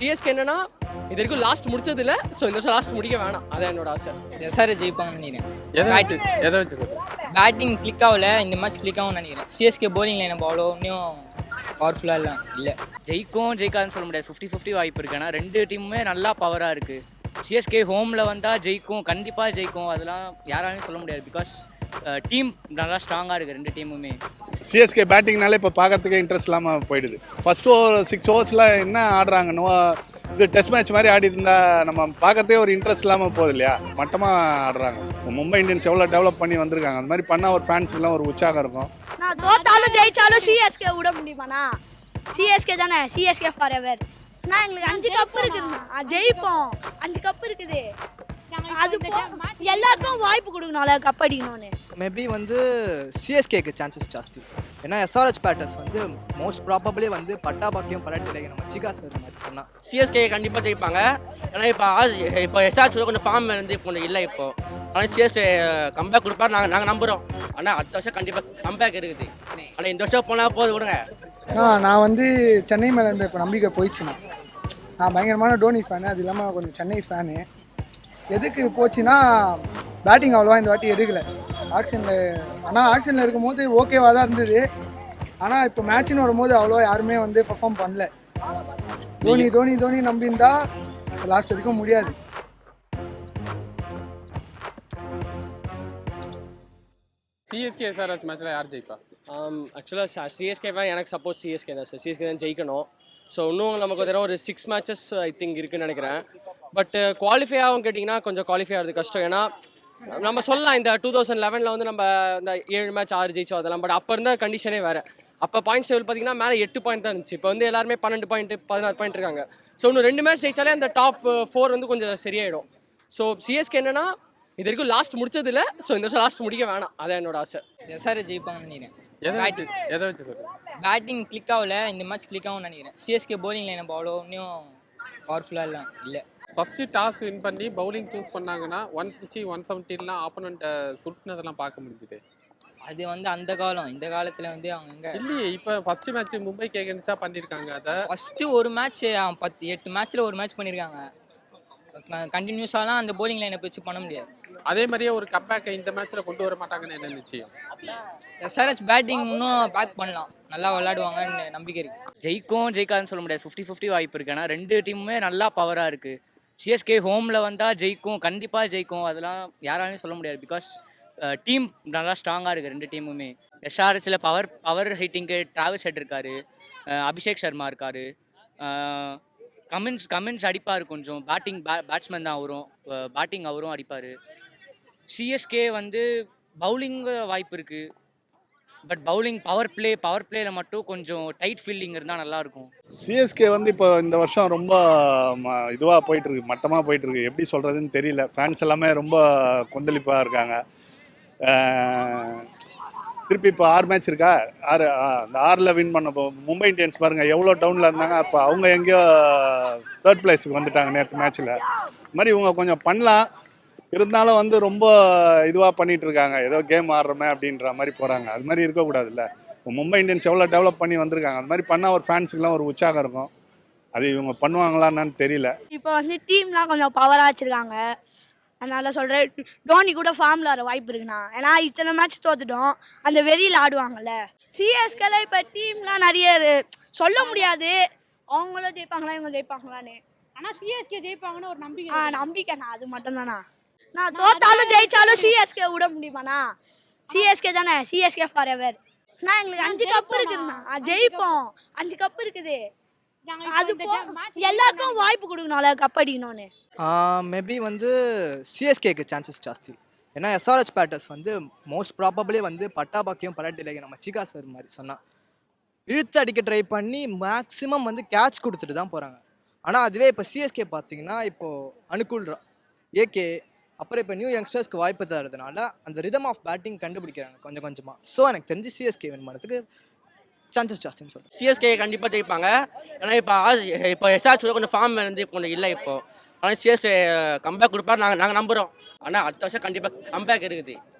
CSK என்னன்னா இது வரைக்கும் லாஸ்ட் முடிச்சது இல்லை. ஸோ இந்த வருஷம் லாஸ்ட் முடிக்க வேணாம், அதான் என்னோட ஆசை. எஸ்ஆர் ஜெயிப்பாங்கன்னு நினைக்கிறேன். எதை வச்சு பேட்டிங் கிளிக் ஆகல, இந்த மேட்ச் கிளிக் ஆகும்னு நினைக்கிறேன். சிஎஸ்கே போலிங் லைன் அவ்வளோ இன்னும் பவர்ஃபுல்லாக இல்லை. ஜெயிக்கும் ஜெயிக்காதுன்னு சொல்ல முடியாது, 50-50 வாய்ப்பு இருக்குது. ஏன்னா ரெண்டு டீமுமே நல்லா பவராக இருக்குது. சிஎஸ்கே ஹோமில் வந்தால் ஜெயிக்கும், கண்டிப்பாக ஜெயிக்கும், அதெல்லாம் யாராலையும் சொல்ல முடியாது. பிகாஸ் டீம் நல்லா ஸ்ட்ராங்காக இருக்குது ரெண்டு டீமுமே. சிஎஸ்கே பேட்டிங்னாலே இப்போ பார்க்கறதுக்கே இன்ட்ரெஸ்ட் இல்லாமல் போயிடுது. ஃபர்ஸ்ட் ஓவர் 6 ஓவர்ஸில் என்ன ஆடுறாங்கன்னு இது டெஸ்ட் மேட்ச் மாதிரி ஆடி இருந்தா நம்ம பார்க்கறதே ஒரு இன்ட்ரெஸ்ட் இல்லாமல் போகுது இல்லையா? மட்டமாக ஆடுறாங்க. மும்பை இந்தியன்ஸ் எவ்வளோ டெவலப் பண்ணி வந்திருக்காங்க, அந்த மாதிரி பண்ணால் ஒரு ஃபேன்ஸுக்குலாம் ஒரு உற்சாகம் இருக்கும். நான் தோத்தாலும் ஜெயிச்சாலும் சிஎஸ்கே விட முடியுமாண்ணா? சிஎஸ்கே தானே, சிஎஸ்கே ஃபார் எவர். நான் எங்களுக்கு 5 கப் இருக்குண்ணா, ஜெயிப்போம். 5 கப் இருக்குது, அது எல்லாருக்கும் வாய்ப்பு கொடுக்கணும்ல கப் அடிக்கணும்னு. மேபி சிஎஸ்கேக்கு சான்சஸ் ஜாஸ்தி. ஏன்னா எஸ்ஆர்ஹெச் பேட்டர்ஸ் மோஸ்ட் ப்ராபபிளி பட்டாபாக்கியம் பரட்டிலே நம்ம சிகா சார் மாதிரி சொன்னால் சிஎஸ்கே கண்டிப்பாக ஜெயிப்பாங்க. ஏன்னா இப்போ எஸ்ஆர்ஹெச் கொஞ்சம் ஃபார்ம் கொஞ்சம் இல்லை இப்போ. ஆனால் சிஎஸ்கே கம்பேக் கொடுப்பாரு, நாங்கள் நம்புகிறோம். ஆனால் அடுத்த வருஷம் கண்டிப்பாக கம்பேக் இருக்குது. ஆனால் இந்த வருஷம் போனால் போது விடுங்க. நான் சென்னை மேலே இருந்த இப்போ நம்பிக்கை போயிடுச்சுண்ணா. நான் பயங்கரமான டோனி ஃபேனு, அது இல்லாமல் கொஞ்சம் சென்னை ஃபேனு. எதுக்கு போச்சுன்னா பேட்டிங் அவ்வளோவா இந்த வாட்டி எடுக்கலை ஆக்ஷனில். ஆனால் ஆக்ஷனில் இருக்கும்போது ஓகேவாக தான் இருந்தது. ஆனால் இப்போ மேட்ச்னு வரும்போது அவ்வளோ யாருமே பெர்ஃபார்ம் பண்ணல. தோனி தோனி தோனி நம்பியிருந்தா லாஸ்ட் வரைக்கும் முடியாது. சிஎஸ்கே எஸ்ஆர்ஹெச் மேட்ச்சில் யார் ஜெயிப்பா? ஆக்சுவலாக சிஎஸ்கே எனக்கு சப்போர்ட் சிஎஸ்கே தான் சார். சிஎஸ்கே தான் ஜெயிக்கணும். ஸோ இன்னும் நமக்கு ஒரு 6 மேட்சஸ் ஐ திங்க் இருக்குன்னு நினைக்கிறேன். பட் குவாலிஃபை ஆகும் கேட்டிங்கன்னா கொஞ்சம் குவாலிஃபை ஆகிறது கஷ்டம். ஏன்னா நம்ம சொல்லலாம் இந்த 2011 நம்ம இந்த 7 மேட்ச் 6 ஜெயிச்சோம் அதெல்லாம். பட் அப்போ இருந்த கண்டிஷனே வேறு. அப்போ பாயிண்ட்ஸ் டேபிள் பார்த்தீங்கன்னா மேலே 8 பாயிண்ட் தான் இருந்துச்சு. இப்போ எல்லாருமே 12 பாயிண்ட் 16 பாயிண்ட் இருக்காங்க. ஸோ இன்னும் 2 மேட்ச் ஜெயிச்சாலே அந்த டாப் 4 கொஞ்சம் சரியாயிடும். ஸோ சிஎஸ்கே என்னன்னா இது வரைக்கும் லாஸ்ட் முடிச்சது இல்லை. ஸோ இந்த வருஷம் லாஸ்ட் முடிக்க வேணாம், அதான் என்னோட ஆசை. எஸ்ஆர் ஜெயிப்பாங்கன்னு நினைக்கிறேன். எதை வச்சு பேட்டிங் கிளிக் ஆகல, இந்த மேட்ச் கிளிக் ஆகும்னு நினைக்கிறேன். சிஎஸ்கே போலிங் லைன் அவ்வளோ இன்னும் பவர்ஃபுல்லாக இல்லை. ஃபஸ்ட்டு டாஸ் வின் பண்ணி பவுலிங் சூஸ் பண்ணாங்கன்னா 160 170 ஆப்போனண்ட்டை சுட்டினதெல்லாம் பார்க்க முடிஞ்சுது. அது அந்த காலம். இந்த காலத்தில் அவங்க எங்கே இல்லையே. இப்போ ஃபஸ்ட்டு மேட்ச் மும்பைக்கு எகென்ஸ்டாக பண்ணியிருக்காங்க. அதை ஃபஸ்ட்டு ஒரு மேட்ச் 8 மேட்ச்சில் ஒரு மேட்ச் பண்ணியிருக்காங்க. கண்டினியூஸாலாம் அந்த போலிங் லைனை வச்சு பண்ண முடியாது. அதே மாதிரியே ஒரு கம்பேக்கை இந்த மேட்ச்சில் கொண்டு வர மாட்டாங்கன்னு என்ன நிச்சயம்? எஸ்ஆர்ஹெச் பேட்டிங் இன்னும் பேக் பண்ணலாம், நல்லா விளையாடுவாங்கன்னு நம்பிக்கை இருக்குது. ஜெயிக்கும் ஜெயிக்காதுன்னு சொல்ல முடியாது, 50-50 வாய்ப்பு இருக்குது. ஏன்னா ரெண்டு டீமுமே நல்லா பவராக இருக்குது. சிஎஸ்கே ஹோமில் வந்தால் ஜெயிக்கும், கண்டிப்பாக ஜெயிக்கும், அதெல்லாம் யாராலையும் சொல்ல முடியாது. பிகாஸ் டீம் நல்லா ஸ்ட்ராங்காக இருக்குது ரெண்டு டீமுமே. எஸ்ஆர்ஹெச்சில் பவர் ஹிட்டிங்கு டிராவிஸ் ஹெட் இருக்கார், அபிஷேக் சர்மா இருக்கார், கமின்ஸ் அடிப்பார். கொஞ்சம் பேட்ஸ்மேன் தான் அவரும், பேட்டிங் அவரும் அடிப்பார். சிஎஸ்கே பவுலிங் வாய்ப்பு இருக்குது. பட் பவுலிங் பவர் பிளேயில் மட்டும் கொஞ்சம் டைட் ஃபீல்டிங் இருந்தால் நல்லாயிருக்கும். சிஎஸ்கே இப்போ இந்த வருஷம் ரொம்ப இதுவாக போயிட்டுருக்கு, மட்டமாக போயிட்டுருக்கு. எப்படி சொல்கிறதுன்னு தெரியல. ஃபேன்ஸ் எல்லாமே ரொம்ப கொந்தளிப்பாக இருக்காங்க. திருப்பி இப்போ 6 மேட்ச் இருக்கா, அந்த 6ல் வின் பண்ண மும்பை இந்தியன்ஸ் பாருங்கள் எவ்வளோ டவுனில் இருந்தாங்க. அப்போ அவங்க எங்கேயோ 3rd பிளேஸுக்கு வந்துட்டாங்க நேற்று மேட்ச்சில். இது மாதிரி இவங்க கொஞ்சம் பண்ணலாம், இருந்தாலும் ரொம்ப இதுவாக பண்ணிகிட்டு இருக்காங்க. ஏதோ கேம் ஆடுறோமே அப்படின்ற மாதிரி போகிறாங்க. அது மாதிரி இருக்கக்கூடாதுல்ல. இப்போ மும்பை இந்தியன்ஸ் எவ்வளோ டெவலப் பண்ணி வந்திருக்காங்க, அது மாதிரி பண்ணால் ஒரு ஃபேன்ஸுக்குலாம் ஒரு உற்சாகம் இருக்கும். அது இவங்க பண்ணுவாங்களான்னு தெரியல. இப்போ டீம்லாம் கொஞ்சம் பவராக வச்சுருக்காங்க. அதனால் சொல்கிறேன், டோனி கூட ஃபார்மில் வர வாய்ப்பு இருக்குண்ணா. ஏன்னா இத்தனை மேட்ச் தோத்துட்டோம், அந்த வெறியில் ஆடுவாங்கள்ல. சிஎஸ்கேல இப்போ டீம்லாம் நிறைய சொல்ல முடியாது, அவங்களும் ஜெயிப்பாங்களா இவங்க ஜெயிப்பாங்களான்னு. ஆனால் சிஎஸ்கே ஜெயிப்பாங்கன்னு ஒரு நம்பிக்கை. நம்பிக்கைண்ணா, அது மட்டும் தானா. நான் தோத்தாலும் ஜெயிச்சாலும் சிஎஸ்கே விட முடியுமாண்ணா? சிஎஸ்கே தானே, சிஎஸ்கே ஃபார் எவர். நான் எங்களுக்கு 5 கப் இருக்குண்ணா, ஜெயிப்போம். 5 கப் இருக்குது, அது எல்லாருக்கும் வாய்ப்பு கொடுக்கணும்ல கப் அடிக்கணும்னு. மேபி சிஎஸ்கேக்கு சான்சஸ் ஜாஸ்தி. ஏன்னா எஸ்ஆர்ஹெச் பேட்டர்ஸ் மோஸ்ட் ப்ராபபிளி பட்டாபாக்கியம் பரட்டிலே நம்ம சிகா சார் மாதிரி சொன்னால் இழுத்து அடிக்க ட்ரை பண்ணி மேக்ஸிமம் கேட்ச் கொடுத்துட்டு தான் போகிறாங்க. ஆனால் அதுவே இப்போ சிஎஸ்கே பார்த்தீங்கன்னா இப்போது அனுகூல் ஏகே அப்புறம் இப்போ நியூ யங்ஸ்டர்ஸ்க்கு வாய்ப்பு தரதுனால அந்த ரிதம் ஆஃப் பேட்டிங் கண்டுபிடிக்கிறாங்க கொஞ்சம் கொஞ்சமாக. ஸோ எனக்கு தெரிஞ்சு சிஎஸ்கே வின் பண்ணுறதுக்கு சான்சஸ் ஜாஸ்தின்னு சொல்கிறேன். சிஎஸ்கே கண்டிப்பாக ஜெயிப்பாங்க. ஏன்னா இப்போ எஸ்ஆர்ஹெச் கொஞ்சம் ஃபார்ம் கொஞ்சம் இல்லை இப்போ. ஆனால் சிஎஸ்கே கம்பேக் கொடுப்பாரு, நாங்கள் நம்புகிறோம். ஆனால் அடுத்த வருஷம் கண்டிப்பாக கம்பேக் இருக்குது.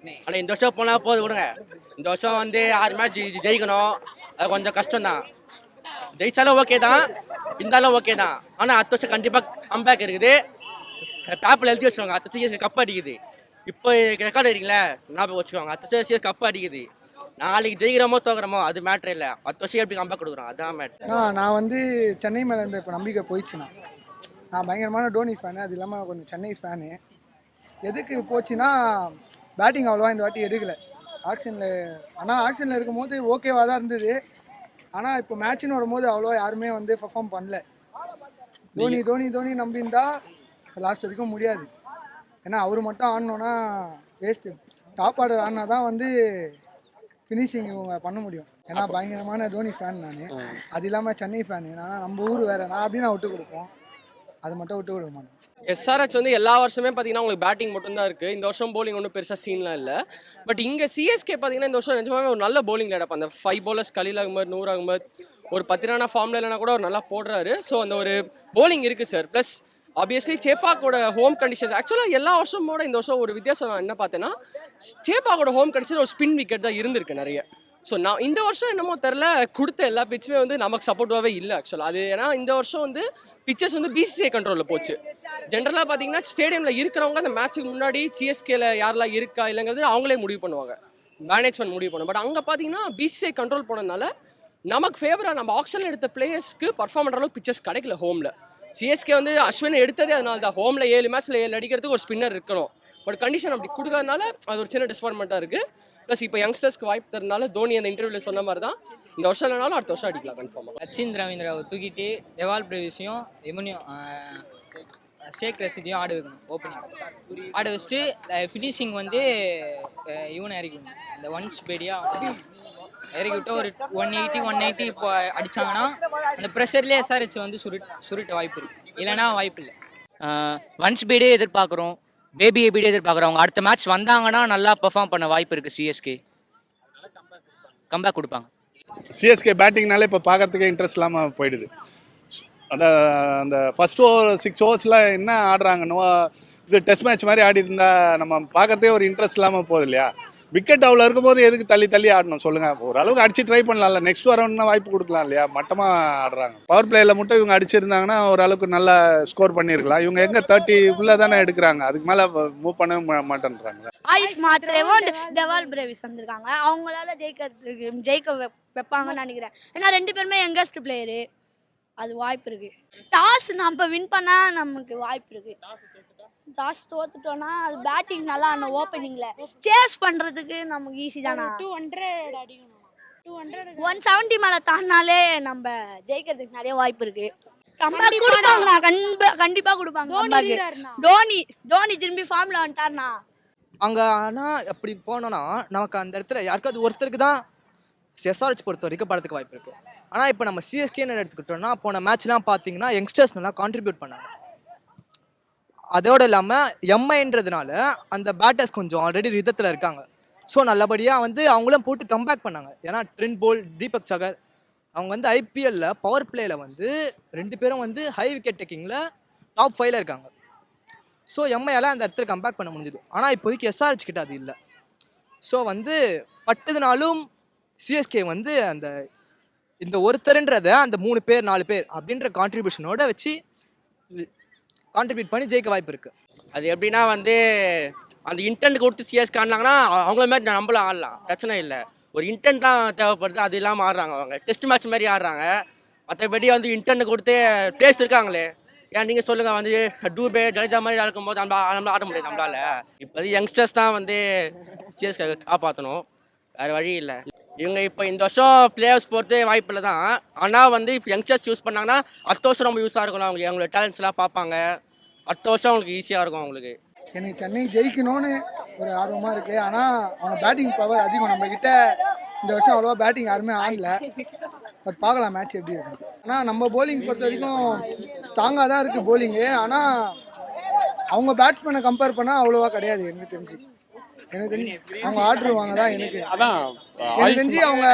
ஆனால் இந்த வருஷம் போனால் போது விடுங்க. இந்த வருஷம் 6 மேட்ச் ஜெயிக்கணும், அது கொஞ்சம் கஷ்டம் தான். ஜெயிச்சாலும் ஓகே தான், இருந்தாலும் ஓகே தான். ஆனால் அடுத்த வருஷம் கண்டிப்பாக கம்பேக் இருக்குது. பேப்பில் எழுதி வச்சுக்கோங்க, அடுத்த சிஎஸ்கே கப் அடிக்குது. இப்போ ரெக்கார்டு இருக்கீங்களே ஞாபகம் வச்சுக்கோங்க, அடுத்த வருஷம் சிஎஸ்கே கப் அடிக்குது. நாளைக்கு ஜெயிக்கிறோமோ தோக்குறோமோ அது மேட்ரு இல்லை, அடுத்த வருஷம் எப்படி கம்பேக் கொடுக்குறோம் அதான் மேட்ரு. நான் வந்து சென்னை மேலே இருந்த இப்போ நம்பிக்கை போயிடுச்சுண்ணா. நான் பயங்கரமான டோனி ஃபேனு, அது இல்லாமல் கொஞ்சம் சென்னை ஃபேனு. எதுக்கு போச்சுன்னா பேட்டிங் அவ்வளோவா இந்த வாட்டி எடுக்கலை ஆக்ஷனில். ஆனால் ஆக்ஷனில் இருக்கும்போது ஓகேவாக தான் இருந்தது. ஆனால் இப்போ மேட்ச்னு வரும்போது அவ்வளோ யாருமே வந்து பெர்ஃபார்ம் பண்ணல. தோனி தோனி தோனி நம்பியிருந்தா லாஸ்ட் வரைக்கும் முடியாது. ஏன்னா அவர் மட்டும் ஆடணுன்னா வேஸ்ட்டு. டாப் ஆர்டர் ஆடினா தான் வந்து ஃபினிஷிங் இவங்க பண்ண முடியும். ஏன்னா பயங்கரமான தோனி ஃபேன் நான். அது இல்லாமல் சென்னை ஃபேனு. நான் நம்ம ஊர் வேறு, நான் அப்படின்னு விட்டு கொடுப்போம், அது மட்டும் விட்டு கொடுக்க மாட்டேன். எஸ்ஆர்ஹெச் வந்து எல்லா வருஷமே பார்த்தீங்கன்னா உங்களுக்கு பேட்டிங் மட்டும்தான் இருக்குது. இந்த வருஷம் போலிங் ஒன்றும் பெருசாக சீன்லாம் இல்லை. பட் இங்கே சிஎஸ்கே பார்த்தீங்கன்னா இந்த வருஷம் நிஜமாவே ஒரு நல்ல போலிங் லேடப். அந்த 5 bowlers கலீல் அகமது, நூர் அகமது, ஒரு 10 ரன் ஃபார்மில் இல்லைனா கூட ஒரு நல்லா போடுறாரு. ஸோ அந்த ஒரு போலிங் இருக்குது சார். ப்ளஸ் ஆப்வியஸ்லி சேப்பாக்கோட ஹோம் கண்டிஷன்ஸ் ஆக்சுவலாக எல்லா வருஷமோட இந்த வருஷம் ஒரு வித்தியாசம் நான் என்ன பார்த்தேன்னா, சேப்பாக்கோட ஹோம் கண்டிஷன் ஒரு ஸ்பின் விக்கெட் தான் இருந்திருக்கு நிறைய. ஸோ நான் இந்த வருஷம் என்னமோ தெரில, கொடுத்த எல்லா பிச்சுமே வந்து நமக்கு சப்போர்ட்டிவாகவே இல்லை ஆக்சுவலாக. அது ஏன்னா இந்த வருஷம் வந்து பிச்சர்ஸ் வந்து பிசிசிஐ கண்ட்ரோலில் போச்சு. ஜென்ரலாக பார்த்தீங்கன்னா ஸ்டேடியமில் இருக்கிறவங்க அந்த மேட்ச்சுக்கு முன்னாடி சிஎஸ்கேல யாரெல்லாம் இருக்கா இல்லைங்கிறது அவங்களே முடிவு பண்ணுவாங்க, மேனேஜ்மெண்ட் முடிவு பண்ணும். பட் அங்கே பார்த்தீங்கன்னா பிசிசிஐ கண்ட்ரோல் போனதுனால நமக்கு ஃபேவராக நம்ம ஆக்ஷனில் எடுத்த பிளேயர்ஸ்க்கு பர்ஃபார்ம் பண்ணுற அளவுக்கு பிச்சர்ஸ் கிடைக்கல ஹோமில். சிஎஸ்கே வந்து அஸ்வினை எடுத்ததே அதனால தான். ஹோமில் 7 மேட்ச்சில் 7 அடிக்கிறதுக்கு ஒரு ஸ்பின்னர் இருக்கணும். பட் கண்டிஷன் அப்படி கொடுக்கறதுனால அது ஒரு சின்ன டிஸ்அப்பாயின்மெண்ட்டாக இருக்குது. ப்ளஸ் இப்போ யங்ஸ்டர்ஸ்க்கு வாய்ப்பு தரனால தோனி அந்த இன்டர்வியூவில் சொன்ன மாதிரி தான் இந்த வருஷம் இல்லைனாலும் அடுத்த வருஷம் அடிக்கலாம் கன்ஃபார்மாக. சச்சின் ரவீந்திராவை தூக்கிட்டு டெவால் பிரேவிஸையும் எவனையும் ஷேக் ரஷீதையும் ஆட வைக்கணும். ஓப்பனிங் ஆட வச்சுட்டு ஃபினிஷிங் வந்து இவனை இறக்கணும், இந்த ஒன்ஸ் பேடியா இறக்கி விட்டு ஒரு 180 இப்போ அடித்தாங்கன்னா அந்த ப்ரெஷர்லேயே எஸ்ஆர்ஹெச் வந்து சுருட்ட வாய்ப்பு இருக்குது, இல்லைனா வாய்ப்பு இல்லை. ஒன்ஸ் பீடே எதிர்பார்க்குறோம், பேபி ஏபிடே எதிர்பார்க்குறோம். அவங்க அடுத்த மேட்ச் வந்தாங்கன்னா நல்லா பெர்ஃபார்ம் பண்ண வாய்ப்பு இருக்குது. சிஎஸ்கே கம்பேக் கொடுப்பாங்க. சிஎஸ்கே பேட்டிங்னாலே இப்போ பார்க்கறதுக்கே இன்ட்ரெஸ்ட் இல்லாமல் போயிடுது. அந்த ஃபர்ஸ்ட் ஓவர் 6 overs என்ன ஆடுறாங்கன்னோ இது டெஸ்ட் மேட்ச் மாதிரி ஆடி இருந்தா நம்ம பார்க்கறதே ஒரு இன்ட்ரெஸ்ட் இல்லாமல் போகுது இல்லையா. விக்கெட் அவ்வளோ இருக்கும்போது எதுக்கு தள்ளி தள்ளி ஆடணும் சொல்லுங்கள். ஓரளவுக்கு அடிச்சு ட்ரை பண்ணலாம்ல, நெக்ஸ்ட் வரணும்னா வாய்ப்பு கொடுக்கலாம் இல்லையா. மட்டமாக ஆடுறாங்க. பவர் பிளேயில் மட்டும் இவங்க அடிச்சிருந்தாங்கன்னா ஓரளவுக்கு நல்லா ஸ்கோர் பண்ணியிருக்கலாம். இவங்க எங்கே 30 உள்ளே தானே எடுக்கிறாங்க, அதுக்கு மேலே மூவ் பண்ணவே மாட்டேன்றாங்க. ஆயுஷ் மாத்திரேவும் டெவால் பிரேவிஸ் வந்திருக்காங்க. அவங்களால ஜெயிக்க வைப்பாங்கன்னு நினைக்கிறேன். ஏன்னா 2 பேருமே யங்கஸ்ட் பிளேயரு, அது வாய்ப்பு இருக்குது. டாஸ் நம்ம வின் பண்ணால் நமக்கு வாய்ப்பு இருக்குது. டாஸ் தோத்துட்டோன்னா அது பேட்டிங் நல்லா அந்த ஓப்பனிங்கில் சேஸ் பண்ணுறதுக்கு நமக்கு ஈஸி தானா. 200 அடிக்கணும், 170 மேலே தாண்டினாலே நம்ம ஜெயிக்கிறதுக்கு நிறைய வாய்ப்பு இருக்குது. கம்பேக் கொடுப்பாங்கண்ணா, கண்டிப்பாக கொடுப்பாங்க. தோனி திரும்பி ஃபார்மில் வந்துட்டார்ண்ணா. அங்கே ஆனால் அப்படி போனோன்னா நமக்கு அந்த இடத்துல யாருக்காவது ஒருத்தருக்கு தான் எஸ்ஆர்ஹெச் பொறுத்த வரைக்கும் படத்துக்கு வாய்ப்பு இருக்குது. ஆனால் இப்போ நம்ம சிஎஸ்கேன்னு எடுத்துக்கிட்டோம்னா போன மேட்ச்லாம் பார்த்தீங்கன்னா யங்ஸ்டர்ஸ் நல்லா கான்ட்ரிபியூட் பண்ணாங்க. அதோடு இல்லாமல் எம்ஐன்றதுனால அந்த பேட்டர்ஸ் கொஞ்சம் ஆல்ரெடி ரிதத்தில் இருக்காங்க. ஸோ நல்லபடியாக வந்து அவங்களும் போட்டு கம்பேக் பண்ணாங்க. ஏன்னா ட்ரெண்ட் போல்ட், தீபக் சகர் அவங்க வந்து ஐபிஎல்ல பவர் பிளேயில் வந்து 2 பேரும் வந்து ஹை விக்கெட் டேக்கிங்கில் டாப் 5ல இருக்காங்க. ஸோ எம்ஐயால் அந்த இடத்துல கம்பேக் பண்ண முடிஞ்சுது. ஆனால் இப்போதைக்கு எஸ்ஆர்ஹெச் கிட்ட அது இல்லை. ஸோ வந்து பட்டதுனாலும் சிஎஸ்கே வந்து அந்த இந்த ஒருத்தருன்றதை அந்த 3 பேர் 4 பேர் அப்படின்ற கான்ட்ரிபியூஷனோட வச்சு கான்ட்ரிபியூட் பண்ணி ஜெயிக்க வாய்ப்பு இருக்குது. அது எப்படின்னா வந்து அந்த இன்டென்ட் கொடுத்து சிஎஸ்கே ஆடினாங்கன்னா அவங்கள மாதிரி நம்மளும் ஆடலாம், பிரச்சனை இல்லை. ஒரு இன்டென்ட் தான் தேவைப்படுது, அது இல்லாமல் ஆடுறாங்க. அவங்க டெஸ்ட் மேட்ச் மாதிரி ஆடுறாங்க. மற்றபடி வந்து இன்டென்ட் கொடுத்து பிளேஸ் இருக்காங்களே. ஏன் நீங்கள் சொல்லுங்கள், வந்து டூபே ஜடேஜா மாதிரி இருக்கும்போது நம்மளால ஆட முடியாது நம்மளால. இப்போது யங்ஸ்டர்ஸ் தான் வந்து சிஎஸ்கே காப்பாற்றணும், வேறு வழி இல்லை. இவங்க இப்போ இந்த வருஷம் பிளேயர்ஸ் பொறுத்து வாய்ப்பு இல்லை தான். ஆனால் வந்து இப்போ யங்ஸ்டர்ஸ் யூஸ் பண்ணாங்கன்னா அடுத்த வருஷம் ரொம்ப யூஸாக இருக்கும். அவங்களோட டேலண்ட்ஸ்லாம் பார்ப்பாங்க, அடுத்த வருஷம் அவங்களுக்கு ஈஸியாக இருக்கும். அவங்களுக்கு எனக்கு சென்னை ஜெயிக்கணும்னு ஒரு ஆர்வமாக இருக்குது. ஆனால் அவங்க பேட்டிங் பவர் அதிகம். நம்மக்கிட்ட இந்த வருஷம் அவ்வளோவா பேட்டிங் யாருமே ஆடல. பட் பார்க்கலாம் மேட்ச் எப்படி இருக்கும். ஆனால் நம்ம போலிங் பொறுத்த வரைக்கும் ஸ்ட்ராங்காக தான் இருக்குது போலிங்கு. ஆனால் அவங்க பேட்ஸ்மேனை கம்பேர் பண்ணால் அவ்வளோவா கிடையாது எனக்கு தெரிஞ்சு. அவங்க ஆடுருவாங்க தான் எனக்கு தெரிஞ்சு. அவங்க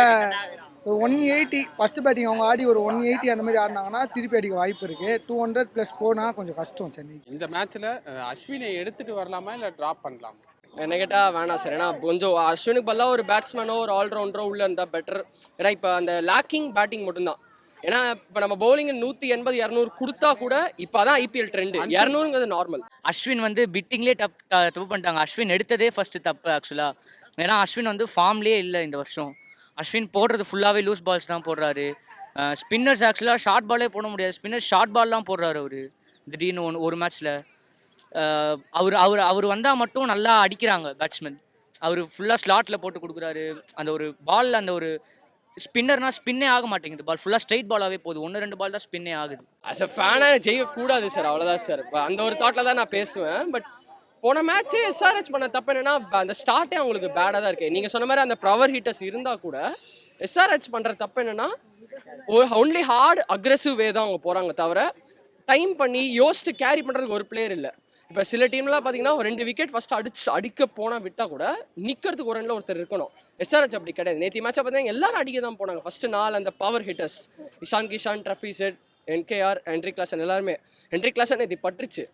ஒரு 180 ஃபர்ஸ்ட் பேட்டிங் அவங்க ஆடி ஒரு 180 அந்த மாதிரி ஆடினாங்கன்னா திருப்பி அடிக்க வாய்ப்பு இருக்குது. 200+ போனால் கொஞ்சம் கஷ்டம் சென்னை. இந்த மேட்ச்சில் அஸ்வினை எடுத்துகிட்டு வரலாமா இல்லை ட்ராப் பண்ணலாமா? என்ன கேட்டால் வேணாம் சார். ஏன்னா கொஞ்சம் அஸ்வினுக்கு பதிலாக ஒரு பேட்ஸ்மேனோ ஒரு ஆல்ரவுண்டரோ உள்ளே இருந்தால் பெட்டர். ஏன்னா இப்போ அந்த லேக்கிங் பேட்டிங் மட்டும்தான். ஏன்னா இப்போ நம்ம பவுலிங் 180 200 கொடுத்தா கூட இப்போ அதான் ஐபிஎல் ட்ரெண்டு 200ங்கிறது நார்மல். அஸ்வின் வந்து பிட்டிங்லேயே தப்பு பண்ணிட்டாங்க. அஸ்வின் எடுத்ததே ஃபர்ஸ்ட் தப்பு ஆக்சுவலாக. ஏன்னா அஸ்வின் வந்து ஃபார்ம்லேயே இல்லை இந்த வருஷம். அஸ்வின் போடுறது ஃபுல்லாகவே லூஸ் பால்ஸ் தான் போடுறாரு. ஸ்பின்னர்ஸ் ஆக்சுவலாக ஷார்ட் பாலே போட முடியாது. ஸ்பின்னர் ஷார்ட் பால்லாம் போடுறாரு அவர் திடீர்னு ஒரு மேட்ச்சில். அவர் அவர் அவர் வந்தால் மட்டும் நல்லா அடிக்கிறாங்க பேட்ஸ்மேன். அவர் ஃபுல்லாக ஸ்லாட்டில் போட்டு கொடுக்குறாரு. அந்த ஒரு பாலில் அந்த ஒரு ஸ்பின்னர்னா ஸ்பின்னே ஆக மாட்டேங்குது. பால் ஃபுல்லாக ஸ்ட்ரைட் பாலாகவே போகுது. 1-2 பால் தான் ஸ்பின்னே ஆகுது. அஸ் அ ஃபேனாக ஜெயிக்கக்கூடாது சார், அவ்வளோதான் சார். இப்போ அந்த ஒரு தாட்டில் தான் நான் பேசுவேன். பட் போன மேட்ச்சே எஸ்ஆர்ஹெச் பண்ண தப்பு என்னன்னா அந்த ஸ்டார்ட்டே அவங்களுக்கு பேடாக தான் இருக்குது. நீங்கள் சொன்ன மாதிரி அந்த ப்ரவர் ஹீட்டர்ஸ் இருந்தால் கூட எஸ்ஆர்ஹெச் பண்ணுற தப்பு என்னன்னா ஒன்லி ஹார்ட் அக்ரெசிவ் வே தான் அவங்க போகிறாங்க தவிர டைம் பண்ணி யோசிச்சு கேரி பண்ணுறதுக்கு ஒரு பிளேயர் இல்லை. இப்போ சில டீம்லாம் பார்த்தீங்கன்னா 2 விக்கெட் ஃபஸ்ட்டு அடிக்க போனால் விட்டால் கூட நிற்கிறதுக்கு ஒரு ரன்ல ஒருத்தர் இருக்கணும். எஸ்ஆர்ஹெச் அப்படி கிடையாது. நேற்று மேட்சை பார்த்தீங்கன்னா எல்லாரும் அடிக்க தான் போனாங்க. ஃபஸ்ட்டு 4 அந்த பவர் ஹிட்டர்ஸ் இஷான் கிஷான், ட்ரஃபி செட், என்கேஆர், ஹென்ரி கிளாசன் எல்லாருமே. ஹென்ரி கிளாசன் நேற்று பட்டுருச்சு.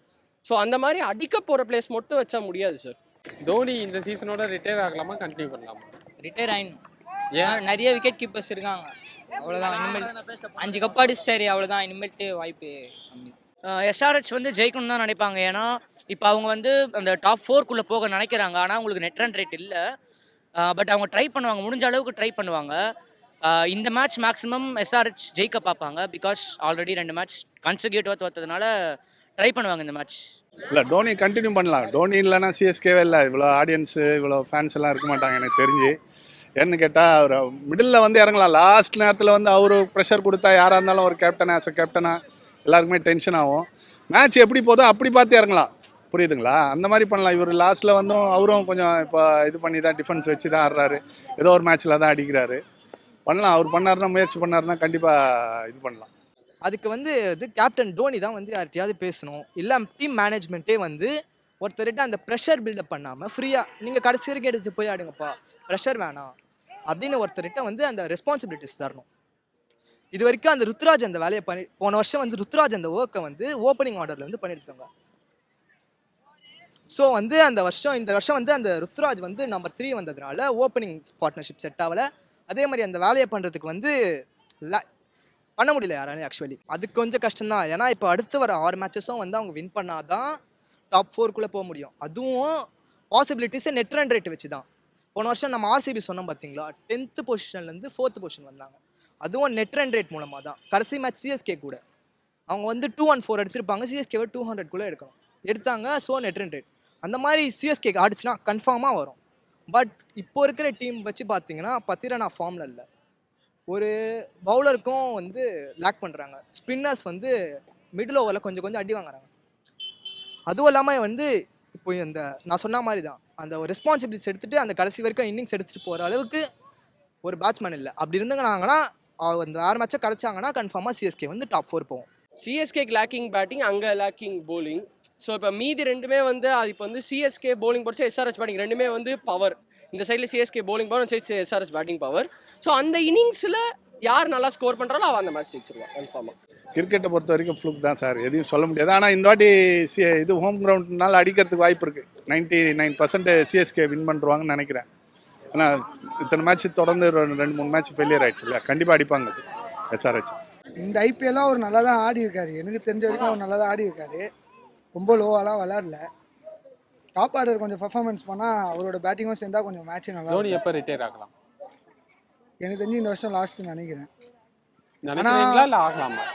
ஸோ அந்த மாதிரி அடிக்க போகிற பிளேஸ் மட்டும் வச்சா முடியாது சார். தோனி இந்த சீசனோட ரிட்டையர் ஆகலாமா கண்டினியூ பண்ணலாமா? ரிட்டையர் ஆயிடணும். ஏன் நிறைய விக்கெட் கீப்பர்ஸ் இருக்காங்க, அவ்வளோதான். இனிமேல் 5 கப் அடிச்சிட்டாரு, அவ்வளோதான். இனிமேட்டு வாய்ப்பு கம்மி. எஸ்ஆர்ஹெச் வந்து ஜெயிக்கணும்னு தான் நினைப்பாங்க. ஏன்னா இப்போ அவங்க வந்து அந்த டாப் 4க்குள்ளே போக நினைக்கிறாங்க. ஆனால் அவங்களுக்கு நெட் ரன் ரேட் இல்லை. பட் அவங்க ட்ரை பண்ணுவாங்க, முடிஞ்ச அளவுக்கு ட்ரை பண்ணுவாங்க. இந்த மேட்ச் மேக்ஸிமம் எஸ்ஆர்ஹெச் ஜெயிக்க பார்ப்பாங்க. பிகாஸ் ஆல்ரெடி 2 மேட்ச் கன்சிக்யூட்டிவாக தோற்றதுனால ட்ரை பண்ணுவாங்க இந்த மேட்ச். இல்லை டோனி கண்டினியூ பண்ணலாம். டோனி இல்லைன்னா சிஎஸ்கேவே இல்லை. இவ்வளோ ஆடியன்ஸு இவ்வளோ ஃபேன்ஸ் எல்லாம் இருக்க மாட்டாங்க எனக்கு தெரிஞ்சு. ஏன்னு கேட்டால் அவர் மிடில் வந்து இறங்கலாம். லாஸ்ட் நேரத்தில் வந்து அவரு ப்ரெஷர் கொடுத்தா யாராக இருந்தாலும் ஒரு கேப்டன் ஆஸ் அ கேப்டனாக எல்லாருக்குமே டென்ஷன் ஆகும். மேட்ச் எப்படி போதோ அப்படி பார்த்து இறங்கலாம், புரியுதுங்களா? அந்த மாதிரி பண்ணலாம். இவர் லாஸ்ட்டில் வந்து அவரும் கொஞ்சம் இப்போ இது பண்ணி தான் டிஃபென்ஸ் வச்சு தான் ஆடுறாரு. ஏதோ ஒரு மேட்ச்சில் தான் அடிக்கிறாரு. பண்ணலாம். அவர் பண்ணாருன்னா, முயற்சி பண்ணாருன்னா கண்டிப்பாக இது பண்ணலாம். அதுக்கு வந்து இது கேப்டன் தோனி தான் வந்து யார்கிட்டயாவது பேசணும். இல்லை டீம் மேனேஜ்மெண்ட்டே வந்து ஒருத்தர்கிட்ட அந்த ப்ரெஷர் பில்டப் பண்ணாமல் ஃப்ரீயாக நீங்கள் கடைசி வரைக்கும் எடுத்து போய் ஆடுங்கப்பா, ப்ரெஷர் வேணாம் அப்படின்னு ஒருத்தர்கிட்ட வந்து அந்த ரெஸ்பான்சிபிலிட்டிஸ் தரணும். இது வரைக்கும் அந்த ருத்ராஜ் அந்த வேலையை போன வருஷம் வந்து ருத்ராஜ் அந்த ஒர்க்கை வந்து ஓப்பனிங் ஆர்டரில் வந்து பண்ணியிருக்காங்க. ஸோ வந்து இந்த வருஷம் வந்து அந்த ருத்ராஜ் வந்து நம்பர் 3 வந்ததுனால ஓப்பனிங் பார்ட்னர்ஷிப் செட் ஆகலை. அதே மாதிரி அந்த வேலையை பண்ணுறதுக்கு வந்து பண்ண முடியல யாராலையும் ஆக்சுவலி. அதுக்கு கொஞ்சம் கஷ்டம்தான். ஏன்னா இப்போ அடுத்து வர 6 மேட்சஸும் வந்து அவங்க வின் பண்ணாதான் டாப் 4க்குள்ளே போக முடியும். அதுவும் பாசிபிலிட்டிஸே நெட் ரன் ரேட் வச்சு தான். போன வருஷம் நம்ம ஆர்சிபி சொன்னோம் பார்த்தீங்களா, 10th பொசிஷன்லேருந்து 4th பொசிஷன் வந்தாங்க. அதுவும் நெட் ரன் ரேட் மூலமாக தான். கடைசி மேட்ச் சிஎஸ்கே கூட அவங்க வந்து 214 அடிச்சிருப்பாங்க. சிஎஸ்கேவை 200 எடுக்கணும் எடுத்தாங்க. ஸோ நெட் ரன் ரேட் அந்த மாதிரி சிஎஸ்கேக்கு ஆடிச்சுன்னா கன்ஃபார்மாக வரும். பட் இப்போ இருக்கிற டீம் வச்சு பார்த்தீங்கன்னா பத்திரனா ஃபார்மில் இல்லை. ஒரு பவுலருக்கும் வந்து லேக் பண்ணுறாங்க. ஸ்பின்னர்ஸ் வந்து மிடில் ஓவரில் கொஞ்சம் அடி வாங்குறாங்க. அதுவும் இல்லாமல் வந்து இப்போ இந்த நான் சொன்ன மாதிரி தான் அந்த ஒரு ரெஸ்பான்சிபிலிட்டிஸ் எடுத்துகிட்டு அந்த கடைசி வரைக்கும் இன்னிங்ஸ் எடுத்துகிட்டு போகிற அளவுக்கு ஒரு பேட்ஸ்மேன் இல்லை. அப்படி இருந்தாங்கன்னா அந்த 6 மேட்சை கிடச்சாங்கன்னா கன்ஃபார்மாக சிஎஸ்கே வந்து டாப் 4 போகும். சிஎஸ்கேக்கு லேக்கிங் பேட்டிங், அங்கே லேக்கிங் போலிங். ஸோ இப்போ மீதி ரெண்டுமே வந்து அது இப்போ வந்து சிஎஸ்கே போலிங் போச்சு, எஸ்ஆர்ஹெச் பேட்டிங் ரெண்டுமே வந்து பவர். இந்த சைடில் சிஎஸ்கே போலிங் பவர், இந்த side SRH batting power. So அந்த இன்னிங்ஸில் யார் நல்லா ஸ்கோர் பண்ணுறாலோ அவன் அந்த மேட்ச் ஜெயிச்சிருவான் கன்ஃபார்மாக. கிரிக்கெட்டை பொறுத்த வரைக்கும் ஃப்ளூக் தான் சார், எதையும் சொல்ல முடியாது. ஆனால் இந்த வாட்டி இது ஹோம் கிரவுண்ட்னால அடிக்கிறதுக்கு வாய்ப்பு இருக்குது. 99% சிஎஸ்கே வின் பண்ணுறாங்கன்னு நினைக்கிறேன். ஆனால் இத்தனை மேட்ச் தொடர்ந்து 2-3 மேட்ச் ஃபெயிலியர் ஆகிடுச்சு இல்லையா, கண்டிப்பாக அடிப்பாங்க சார் எஸ்ஆர்ஹெச். இந்த ஐபிஎல்லாம் அவர் நல்லா தான் ஆடி இருக்காரு. எனக்கு தெரிஞ்ச வரைக்கும் அவர் நல்லா தான் ஆடி இருக்காரு. ரொம்ப லோவாலாம் விளாடல. டாப் ஆர்டர் கொஞ்சம் பர்ஃபார்மன்ஸ் பண்ணால் அவரோட பேட்டிங்கும் சேர்ந்தா கொஞ்சம் மேட்ச் நல்லா. தோனி எப்போ ரிட்டையர் ஆகலாம்? எனக்கு தெரிஞ்சு இந்த வருஷம் லாஸ்ட்டு நினைக்கிறேன். நினைக்கிறீங்களா இல்லை ஆகலாமா?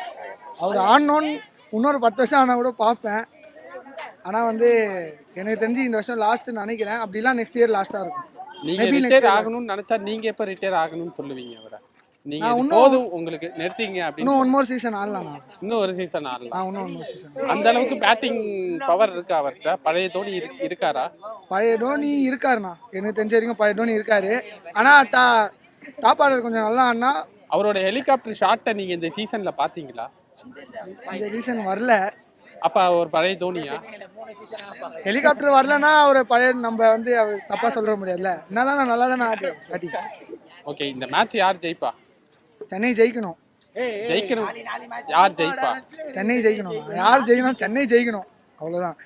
அவர் ஆனோன்னு இன்னொரு 10 வருஷம் ஆனால் கூட பார்ப்பேன். ஆனால் வந்து எனக்கு தெரிஞ்சு இந்த வருஷம் லாஸ்ட்டு நினைக்கிறேன். அப்படிலாம் நெக்ஸ்ட் இயர் லாஸ்ட்டாக இருக்கும். நீங்கள் ரிட்டையர் ஆகணும்னு நினச்சா நீங்கள் எப்போ ரிட்டையர் ஆகணும்னு சொல்லுவீங்க அவரை? நீங்கள் போதும் உங்களுக்கு நிறுத்திங்க அப்படின்னு. இன்னும் 1 more சீசன் ஆடலாம். இன்னும் ஒரு சீசன் ஆடலாம். இன்னும் 1 more சீசன். அந்த அளவுக்கு பேட்டிங் பவர் இருக்கா அவர்கிட்ட? பழைய தோனி இருக்காரா? பழைய தோனி இருக்காருண்ணா, எனக்கு தெரிஞ்ச வரைக்கும் பழைய தோனி இருக்காரு. ஆனால் டாப் ஆர்டர் கொஞ்சம் நல்லா ஆடினா. அவரோட ஹெலிகாப்டர் ஷாட்டை நீங்கள் இந்த சீசனில் பார்த்தீங்களா? இந்த சீசன் வரல. அப்போ அவர் பழைய தோனியா? ஹெலிகாப்டர் வரலன்னா அவர் பழைய நம்ம வந்து அவர் தப்பாக சொல்ல முடியாதுல்ல. என்னதான் நல்லா தானே ஆடி. ஓகே, இந்த மேட்ச் யார் ஜெயிப்பா? சென்னை ஜெயிக்கணும். யார் ஜெயிப்பா? சென்னை ஜெயிக்கணும். யார் ஜெயிக்கணும்? சென்னை ஜெயிக்கணும், அவ்வளோதான்.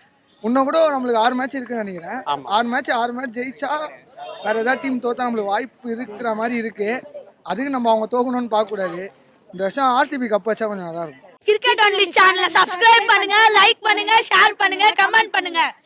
இன்னும் கூட நம்மளுக்கு 6 மேட்ச் இருக்குன்னு நினைக்கிறேன். 6 மேட்ச் ஜெயிச்சா வேற ஏதாவது டீம் தோத்தா நம்மளுக்கு வாய்ப்பு இருக்கிற மாதிரி இருக்கு. அதுக்கு நம்ம அவங்க தோக்கணும்னு பார்க்கக்கூடாது. இந்த வருஷம் ஆர்சிபி கப் வச்சா கொஞ்சம் நல்லா இருக்கும். கிரிக்கெட் ஒன்லி சேனலை சப்ஸ்கிரைப் பண்ணுங்க, லைக் பண்ணுங்க, ஷேர் பண்ணுங்க, கமெண்ட் பண்ணுங்க.